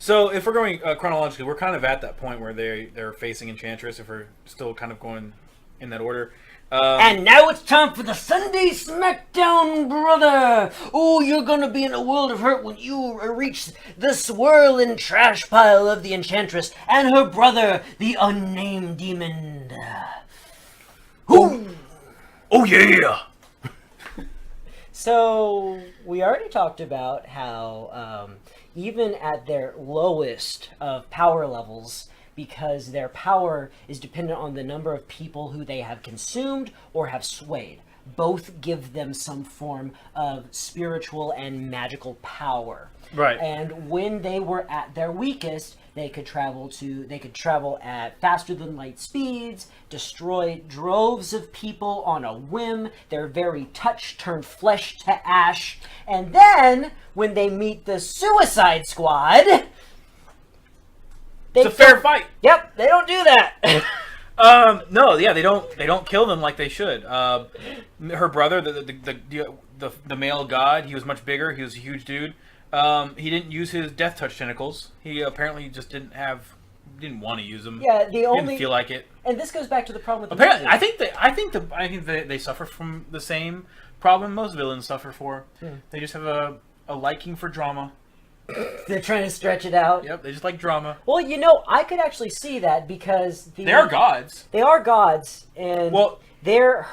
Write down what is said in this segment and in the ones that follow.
So if we're going chronologically, we're kind of at that point where they're facing Enchantress. If we're still kind of going in that order. And now it's time for the Sunday Smackdown, brother! Oh, you're gonna be in a world of hurt when you reach the swirling trash pile of the Enchantress and her brother, the unnamed demon. Oh yeah! So, we already talked about how even at their lowest of power levels, because their power is dependent on the number of people who they have consumed or have swayed. Both give them some form of spiritual and magical power. Right. And when they were at their weakest, they could travel at faster than light speeds, destroy droves of people on a whim. Their very touch turned flesh to ash. And then when they meet the Suicide Squad, it's a fair fight. Yep, they don't do that. No, yeah, they don't kill them like they should. Her brother, the male god, he was much bigger. He was a huge dude. He didn't use his death touch tentacles. He apparently just didn't want to use them. Yeah, didn't feel like it. And this goes back to the problem with apparently, I think they suffer from the same problem most villains suffer for. They just have a liking for drama. They're trying to stretch it out. Yep, they just like drama. Well, I could actually see that because they are gods. They are gods, and they're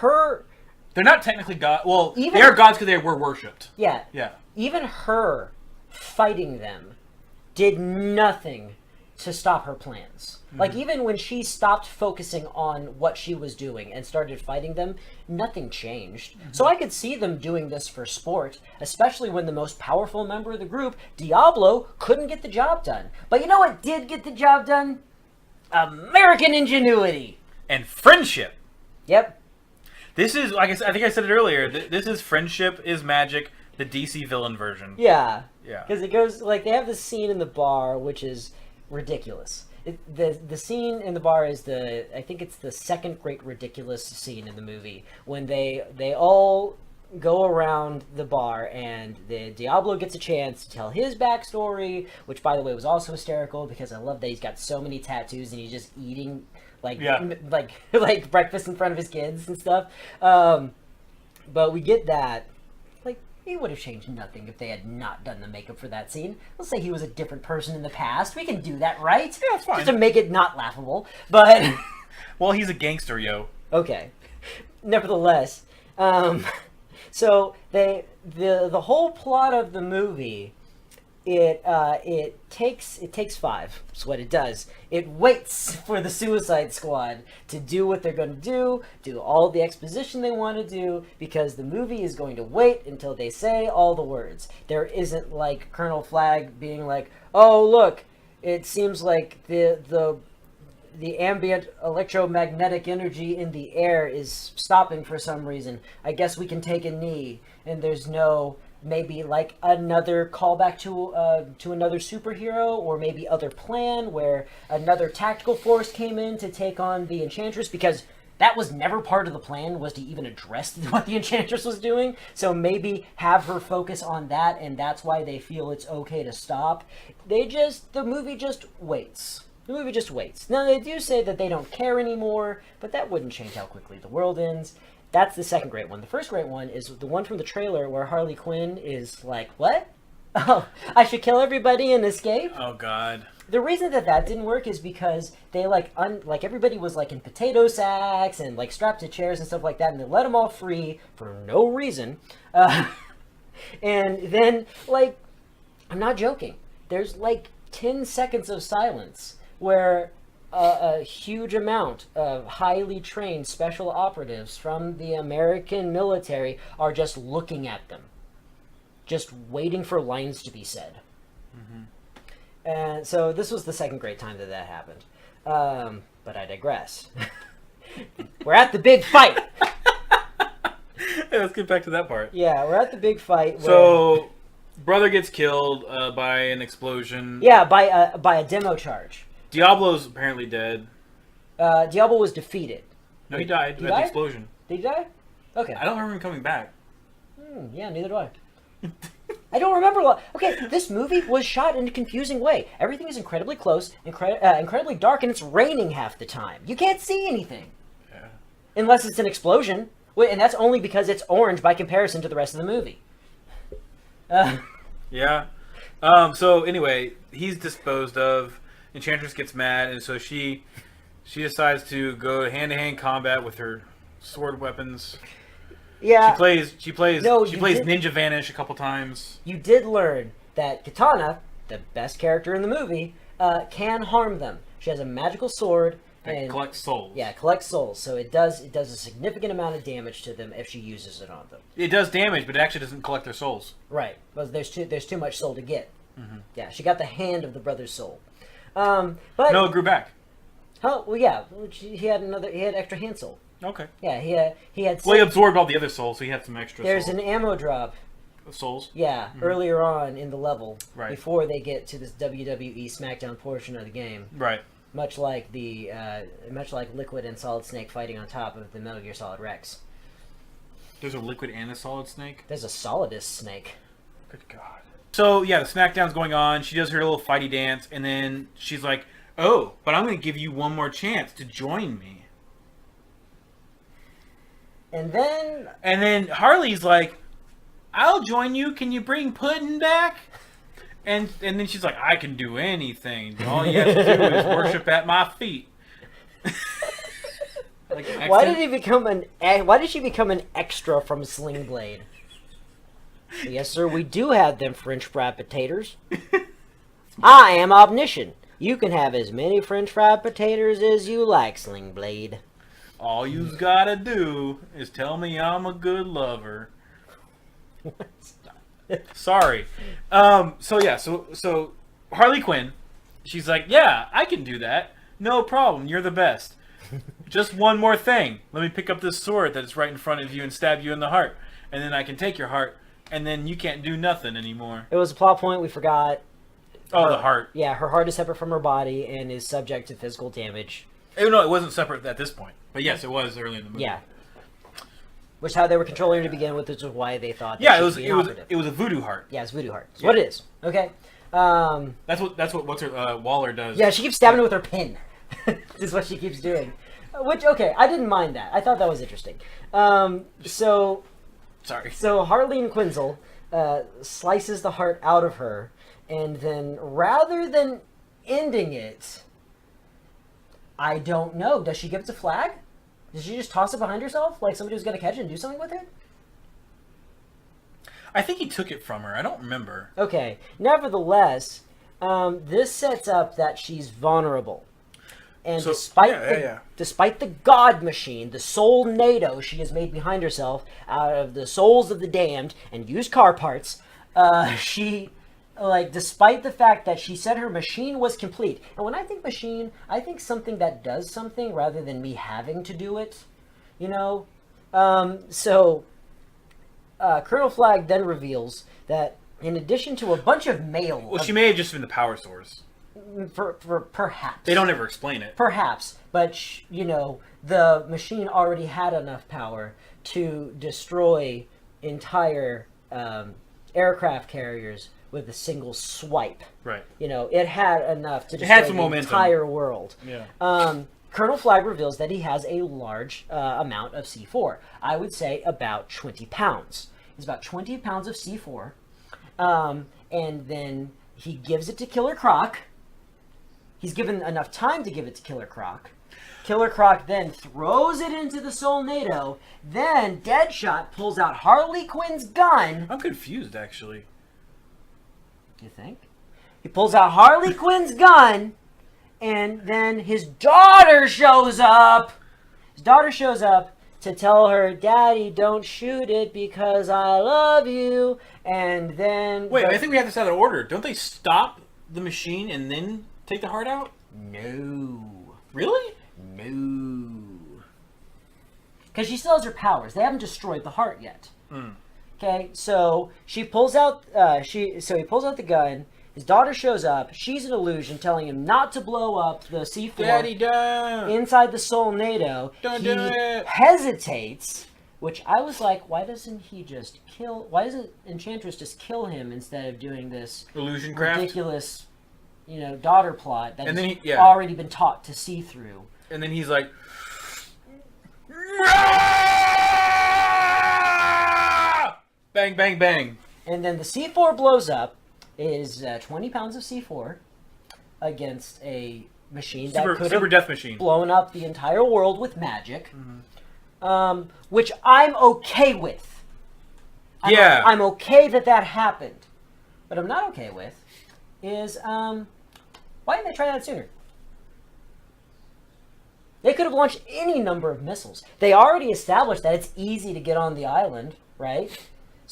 not technically god. Well, they are gods because they were worshipped. Yeah. Yeah. Even her fighting them did nothing to stop her plans. Like, even when she stopped focusing on what she was doing and started fighting them, nothing changed. So I could see them doing this for sport, especially when the most powerful member of the group, Diablo, couldn't get the job done. But you know what did get the job done? American ingenuity. And friendship. Yep. This is, like I think I said it earlier, this is Friendship is Magic, the DC villain version. Yeah. Yeah. Because it goes, like, they have this scene in the bar, which is ridiculous. The scene in the bar is I think it's the second great ridiculous scene in the movie, when they all go around the bar and the Diablo gets a chance to tell his backstory, which by the way was also hysterical because I love that he's got so many tattoos and he's just eating like breakfast in front of his kids and stuff. But we get that. He would have changed nothing if they had not done the makeup for that scene. Let's say he was a different person in the past. We can do that, right? Yeah, it's fine. Just to make it not laughable. But well, he's a gangster, yo. Okay. Nevertheless, so the whole plot of the movie, it takes five. That's what it does. It waits for the Suicide Squad to do what they're going to do all the exposition they want to do, because the movie is going to wait until they say all the words. There isn't like Colonel Flag being like, "Oh, look, it seems like the ambient electromagnetic energy in the air is stopping for some reason. I guess we can take a knee." And there's no maybe like another callback to another superhero, or maybe other plan where another tactical force came in to take on the Enchantress, because that was never part of the plan, was to even address what the Enchantress was doing. So maybe have her focus on that, and that's why they feel it's okay to stop. The movie just waits. The movie just waits. Now, they do say that they don't care anymore, but that wouldn't change how quickly the world ends. That's the second great one. The first great one is the one from the trailer where Harley Quinn is like, "What? Oh, I should kill everybody and escape?" Oh, God. The reason that didn't work is because they like everybody was like in potato sacks and like strapped to chairs and stuff like that, and they let them all free for no reason. And then, like, I'm not joking. There's like 10 seconds of silence where a huge amount of highly trained special operatives from the American military are just looking at them, just waiting for lines to be said. And so this was the second great time that happened. But I digress. We're at the big fight. Hey, let's get back to that part. Yeah, we're at the big fight. So, brother gets killed by an explosion. Yeah, by a demo charge. Diablo's apparently dead. Diablo was defeated. No, he died at the explosion. Did he die? Okay. I don't remember him coming back. Yeah, neither do I. I don't remember a lot. Okay, this movie was shot in a confusing way. Everything is incredibly close, incredibly dark, and it's raining half the time. You can't see anything. Yeah. Unless it's an explosion. And that's only because it's orange by comparison to the rest of the movie. Yeah. So anyway, he's disposed of. Enchantress gets mad, and so she decides to go hand-to-hand combat with her sword weapons. Yeah. She plays Ninja Vanish a couple times. You did learn that Katana, the best character in the movie, can harm them. She has a magical sword and collects souls. Yeah, collects souls. So it does a significant amount of damage to them if she uses it on them. It does damage, but it actually doesn't collect their souls. Right. But there's too much soul to get. Mm-hmm. Yeah, she got the hand of the brother's soul. But no, it grew back. Oh well, yeah. He had extra hand soul. Okay. Yeah, he had. Well, he absorbed all the other souls, so he had some extra. There's soul. an ammo drop. Of souls. Yeah, earlier on in the level, right. Before they get to this WWE SmackDown portion of the game. Right. Much like Liquid and Solid Snake fighting on top of the Metal Gear Solid Rex. There's a Liquid and a Solid Snake. There's a Solidus Snake. Good God. So yeah, the SmackDown's going on. She does her little fighty dance, and then she's like, "Oh, but I'm going to give you one more chance to join me." And then Harley's like, "I'll join you. Can you bring Puddin' back?" And then she's like, "I can do anything. All you have to do is worship at my feet." Why did she become an extra from Sling Blade? Yes, sir, we do have them French fried potatoes. I am omniscient. You can have as many French fried potatoes as you like, Sling Blade. All you've got to do is tell me I'm a good lover. What? Sorry. So Harley Quinn, she's like, "Yeah, I can do that. No problem. You're the best. Just one more thing. Let me pick up this sword that's right in front of you and stab you in the heart. And then I can take your heart, and then you can't do nothing anymore." It was a plot point we forgot. Oh, the heart. Yeah, her heart is separate from her body and is subject to physical damage. No, it wasn't separate at this point. But yes, it was early in the movie. Yeah. Which how they were controlling her to begin with, which is why they thought that yeah, it was a voodoo heart. Yeah, it's voodoo heart. That's what it is. Okay. That's what Waller does. Yeah, she keeps stabbing it with her pin. Is what she keeps doing. Which, okay, I didn't mind that. I thought that was interesting. So Harleen Quinzel slices the heart out of her, and then rather than ending it, I don't know. Does she give it a flag? Did she just toss it behind herself like somebody was going to catch it and do something with it? I think he took it from her. I don't remember. Okay. Nevertheless, this sets up that she's vulnerable. And despite the God machine, the soul NATO she has made behind herself out of the souls of the damned and used car parts, despite the fact that she said her machine was complete. And when I think machine, I think something that does something rather than me having to do it. You know? Colonel Flagg then reveals that in addition to a bunch of mail... Well, she may have just been the power source. For perhaps. They don't ever explain it. Perhaps. But, the machine already had enough power to destroy entire aircraft carriers with a single swipe. Right. It had enough to destroy the entire world. Yeah. Colonel Flagg reveals that he has a large amount of C4. I would say about 20 pounds. It's about 20 pounds of C4. And then he gives it to Killer Croc. He's given enough time to give it to Killer Croc. Killer Croc then throws it into the Soul NATO. Then Deadshot pulls out Harley Quinn's gun. I'm confused, actually. You think? He pulls out Harley Quinn's gun, and then his daughter shows up. His daughter shows up to tell her, "Daddy, don't shoot it because I love you." And then... Wait, I think we have this out of order. Don't they stop the machine and then take the heart out? No. Really? No. Because she still has her powers. They haven't destroyed the heart yet. Okay, so she pulls out. He pulls out the gun. His daughter shows up. She's an illusion, telling him not to blow up the C4 Daddy, don't. inside the Soul NATO. Don't He do it. hesitates, Which I was like, why doesn't Enchantress just kill him instead of doing this Illusion craft. ridiculous, daughter plot that And then he's already been taught to see through? And then he's like, bang, bang, bang. And then the C4 blows up. It is 20 pounds of C4 against a machine that could super have death machine. blown up the entire world with magic, which I'm okay with. I'm okay that happened. What I'm not okay with is why didn't they try that sooner? They could have launched any number of missiles. They already established that it's easy to get on the island, right?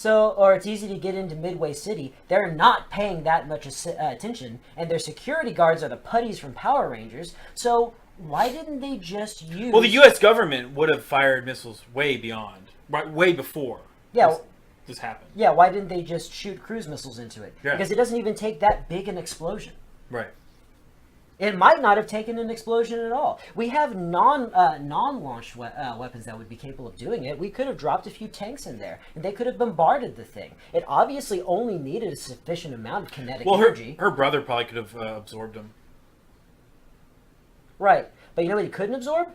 Or it's easy to get into Midway City. They're not paying that much attention, and their security guards are the putties from Power Rangers. So why didn't they just use... Well, the U.S. government would have fired missiles way before this happened. Yeah, why didn't they just shoot cruise missiles into it? Yeah. Because it doesn't even take that big an explosion. Right. It might not have taken an explosion at all. We have non-launched weapons that would be capable of doing it. We could have dropped a few tanks in there, and they could have bombarded the thing. It obviously only needed a sufficient amount of kinetic energy. Her brother probably could have absorbed them. Right. But you know what he couldn't absorb?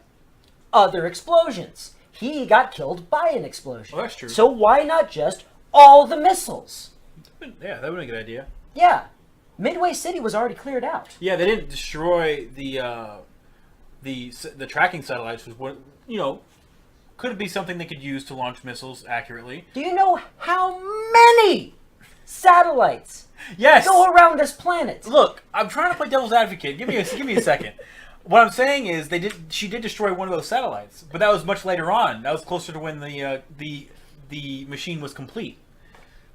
Other explosions. He got killed by an explosion. Oh, that's true. So why not just all the missiles? Yeah, that would be a good idea. Yeah. Midway City was already cleared out. Yeah, they didn't destroy the tracking satellites. Was what could be something they could use to launch missiles accurately. Do you know how many satellites go around this planet? Look, I'm trying to play devil's advocate. Give me a second. What I'm saying is she did destroy one of those satellites, but that was much later on. That was closer to when the machine was complete.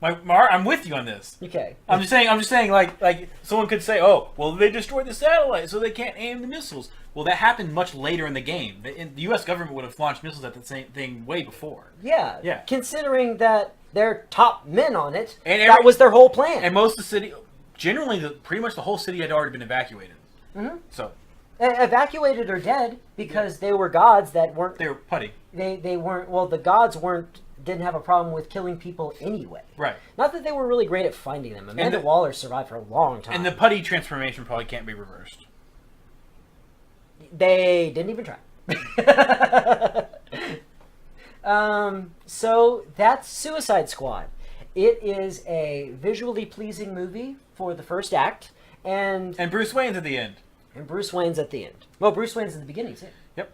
I'm with you on this. Okay. I'm just saying, like someone could say, oh, well, they destroyed the satellite, so they can't aim the missiles. Well, that happened much later in the game. The U.S. government would have launched missiles at the same thing way before. Yeah. Yeah. Considering that they're top men on it, and that was their whole plan. And most of the city, generally, pretty much the whole city had already been evacuated. Mm-hmm. So. Evacuated or dead because they were gods that weren't. They were putty. They weren't. Well, the gods didn't have a problem with killing people anyway. Right. Not that they were really great at finding them. Amanda Waller survived for a long time. And the putty transformation probably can't be reversed. They didn't even try. So that's Suicide Squad. It is a visually pleasing movie for the first act, and Bruce Wayne's at the end. And Bruce Wayne's at the end. Well, Bruce Wayne's at the beginning too. Yep.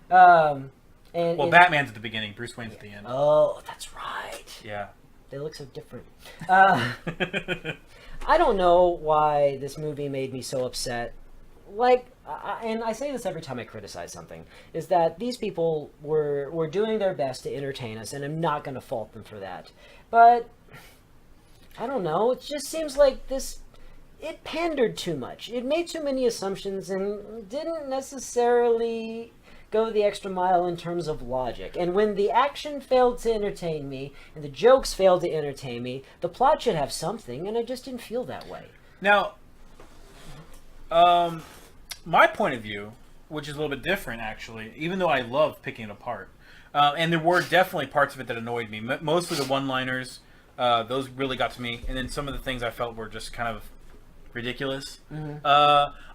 Batman's at the beginning. Bruce Wayne's at the end. Oh, that's right. Yeah. They look so different. I don't know why this movie made me so upset. And I say this every time I criticize something, is that these people were doing their best to entertain us, and I'm not going to fault them for that. But I don't know. It just seems like it pandered too much. It made too many assumptions and didn't necessarily go the extra mile in terms of logic. And when the action failed to entertain me and the jokes failed to entertain me, the plot should have something, and I just didn't feel that way. Now, my point of view, which is a little bit different actually, even though I love picking it apart, and there were definitely parts of it that annoyed me. Mostly the one-liners, those really got to me, and then some of the things I felt were just kind of ridiculous. Mm-hmm.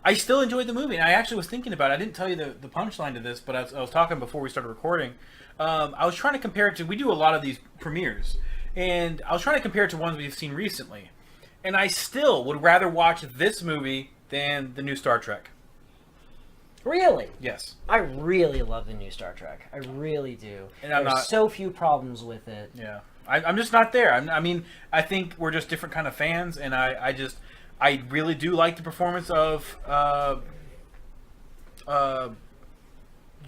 I still enjoyed the movie, and I actually was thinking about it. I didn't tell you the punchline to this, but I was talking before we started recording. I was trying to compare it to, we do a lot of these premieres, and I was trying to compare it to ones we've seen recently, and I still would rather watch this movie than the new Star Trek. Really? Yes. I really love the new Star Trek. I really do. And There's so few problems with it. Yeah. I'm just not there. I mean, I think we're just different kind of fans, and I really do like the performance of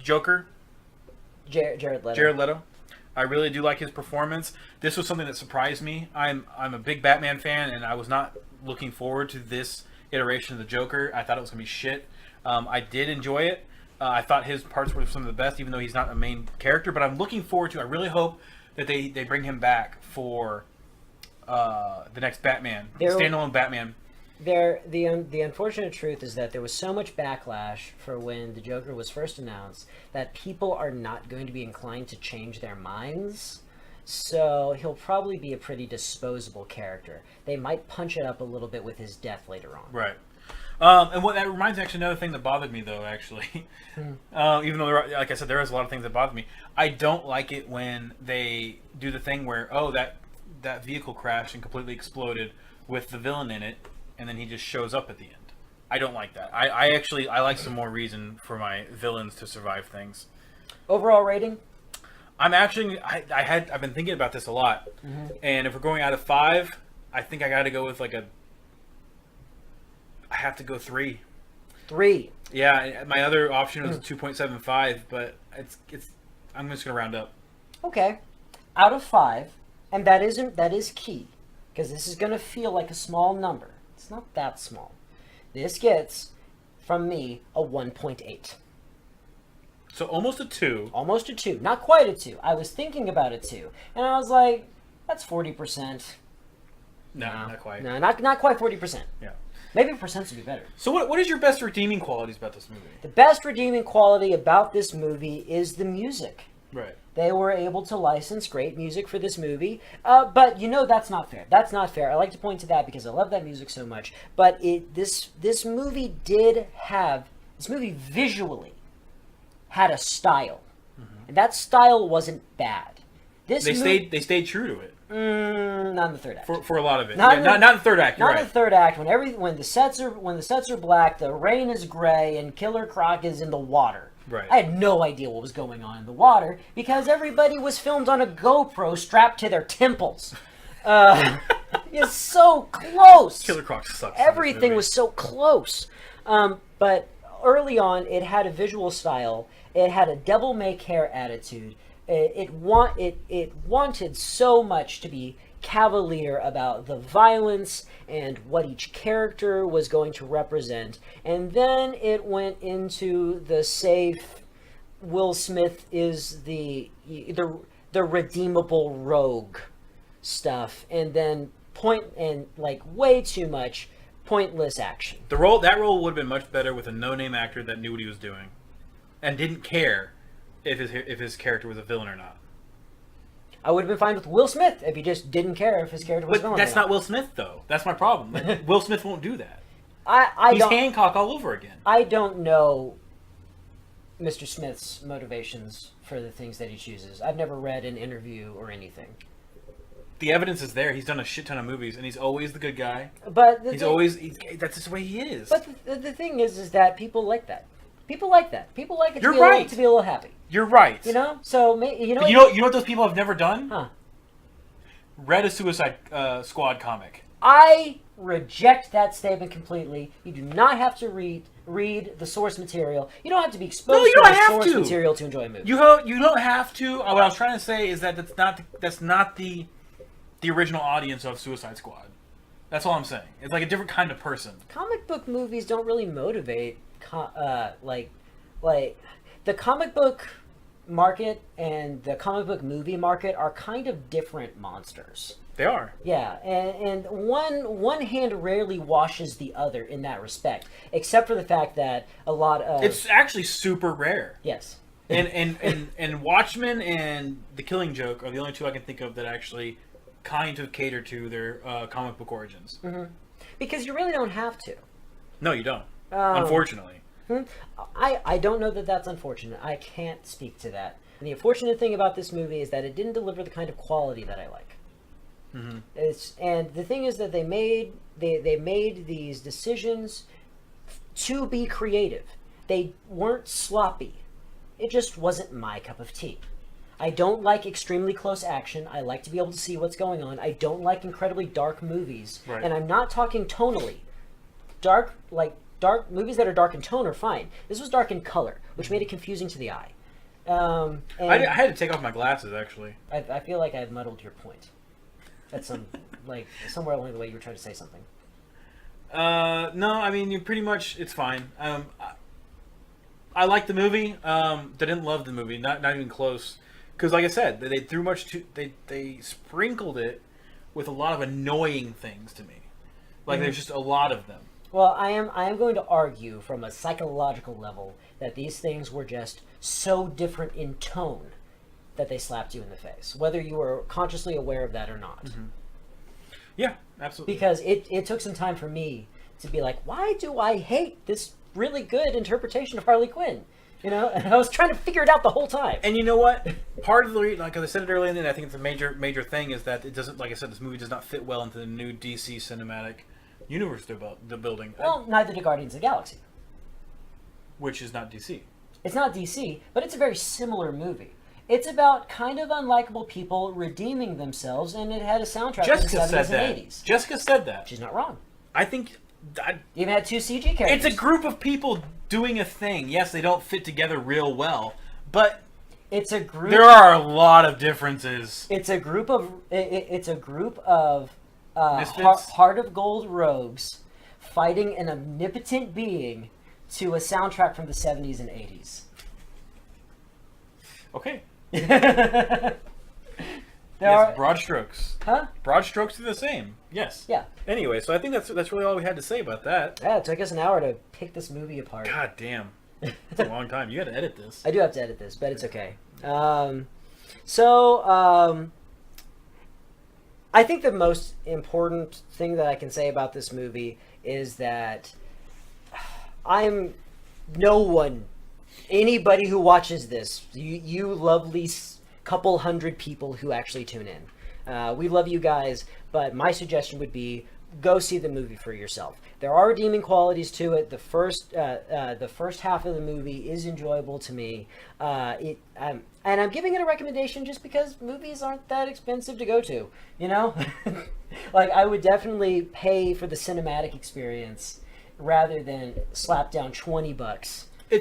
Joker. Jared Leto. Jared Leto. I really do like his performance. This was something that surprised me. I'm a big Batman fan, and I was not looking forward to this iteration of the Joker. I thought it was going to be shit. I did enjoy it. I thought his parts were some of the best, even though he's not a main character. But I'm looking forward to, I really hope that they bring him back for the next Batman, standalone Batman. The unfortunate truth is that there was so much backlash for when the Joker was first announced that people are not going to be inclined to change their minds. So he'll probably be a pretty disposable character. They might punch it up a little bit with his death later on. Right. And what that reminds me, actually, another thing that bothered me, though, actually. Even though, like I said, there is a lot of things that bother me. I don't like it when they do the thing where, that vehicle crashed and completely exploded with the villain in it, and then he just shows up at the end. I don't like that. I like some more reason for my villains to survive things. Overall rating? I've been thinking about this a lot, and if we're going out of 5, I think I got to go with I have to go 3. 3. Yeah, my other option was 2.75, but I'm just gonna round up. Okay, out of 5, and that is key, because this is gonna feel like a small number. It's not that small. This gets from me a 1.8. So almost a 2. Almost a 2. Not quite a 2. I was thinking about a 2. And I was like, that's 40%. No, not quite. No, not quite 40%. Yeah. Maybe percents would be better. So what is your best redeeming qualities about this movie? The best redeeming quality about this movie is the music. Right. They were able to license great music for this movie. But that's not fair. That's not fair. I like to point to that because I love that music so much. But this movie visually had a style, and that style wasn't bad. They stayed true to it. Not in the third act. For a lot of it. Not in the third act. Not You're right. in the third act. When the sets are black, the rain is gray, and Killer Croc is in the water. Right. I had no idea what was going on in the water because everybody was filmed on a GoPro strapped to their temples. It's so close. Killer Croc sucks. Everything was so close. But early on, it had a visual style. It had a devil may care attitude. It wanted so much to be cavalier about the violence and what each character was going to represent. And then it went into the safe, Will Smith is the redeemable rogue stuff, and then way too much pointless action. That role would have been much better with a no-name actor that knew what he was doing and didn't care if his character was a villain or not. I would have been fine with Will Smith if he just didn't care if his character was a villain. But that's not Will Smith, though. That's my problem. Will Smith won't do that. He's Hancock all over again. I don't know Mr. Smith's motivations for the things that he chooses. I've never read an interview or anything. The evidence is there. He's done a shit ton of movies, and he's always the good guy. But that's just the way he is. But the thing is that people like that. People like that. People like it to be a little happy. You're right. So you know what those people have never done? Huh? Read a Suicide Squad comic. I reject that statement completely. You do not have to read the source material. You don't have to be exposed to the source material to enjoy a movie. You don't have to. What I was trying to say is that that's not the original audience of Suicide Squad. That's all I'm saying. It's like a different kind of person. Comic book movies don't really motivate the comic book market and the comic book movie market are kind of different monsters. They are. Yeah, and one hand rarely washes the other in that respect, except for the fact that a lot of... It's actually super rare. Yes. And Watchmen and The Killing Joke are the only two I can think of that actually kind of cater to their comic book origins. Mm-hmm. Because you really don't have to. No, you don't. Unfortunately. I don't know that that's unfortunate. I can't speak to that. And the unfortunate thing about this movie is that it didn't deliver the kind of quality that I like. Mm-hmm. And the thing is that they made these decisions to be creative. They weren't sloppy. It just wasn't my cup of tea. I don't like extremely close action. I like to be able to see what's going on. I don't like incredibly dark movies. Right. And I'm not talking tonally. Dark movies that are dark in tone are fine. This was dark in color, which made it confusing to the eye. I had to take off my glasses, actually. I feel like I've muddled your point. That's somewhere along the way you were trying to say something. No, I mean, you pretty much, it's fine. I like the movie. Didn't love the movie, not even close. Because, like I said, they threw they sprinkled it with a lot of annoying things to me. Like there's just a lot of them. Well, I am going to argue from a psychological level that these things were just so different in tone that they slapped you in the face, whether you were consciously aware of that or not. Mm-hmm. Yeah, absolutely. Because it took some time for me to be like, why do I hate this really good interpretation of Harley Quinn? You know, and I was trying to figure it out the whole time. And you know what? Part of the like I said it earlier, and I think it's a major thing is that it doesn't. Like I said, this movie does not fit well into the new DC cinematic universe they're building. Well, neither do Guardians of the Galaxy. Which is not DC. It's not DC, but it's a very similar movie. It's about kind of unlikable people redeeming themselves, and it had a soundtrack Jessica in the 70s said that. and 80s. Jessica said that. She's not wrong. I think Even had 2 CG characters. it's a group of people doing a thing. Yes, they don't fit together real well, but It's a group. there are a lot of differences. It's a group of. It's a group of Misfits? heart of gold rogues fighting an omnipotent being to a soundtrack from the 70s and 80s. Okay. There Yes, are, broad strokes. huh? Broad strokes are the same. Yes. Yeah. Anyway, so I think that's really all we had to say about that. Yeah, it took us an hour to pick this movie apart. God damn. It's a long time. You got to edit this. I do have to edit this, but it's okay. I think the most important thing that I can say about this movie is that I'm no one, anybody who watches this, you lovely couple hundred people who actually tune in. We love you guys, but my suggestion would be go see the movie for yourself. There are redeeming qualities to it. The first half of the movie is enjoyable to me. And I'm giving it a recommendation just because movies aren't that expensive to go to. You know, like I would definitely pay for the cinematic experience rather than slap down $20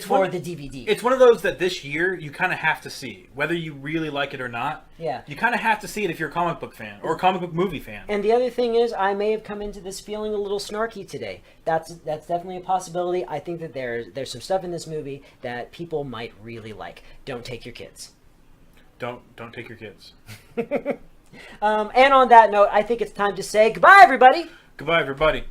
for the DVD. It's one of those that this year you kind of have to see, whether you really like it or not. Yeah. You kind of have to see it if you're a comic book fan or a comic book movie fan. And the other thing is, I may have come into this feeling a little snarky today. That's definitely a possibility. I think that there's some stuff in this movie that people might really like. Don't take your kids. Don't take your kids. And on that note, I think it's time to say goodbye, everybody. Goodbye, everybody.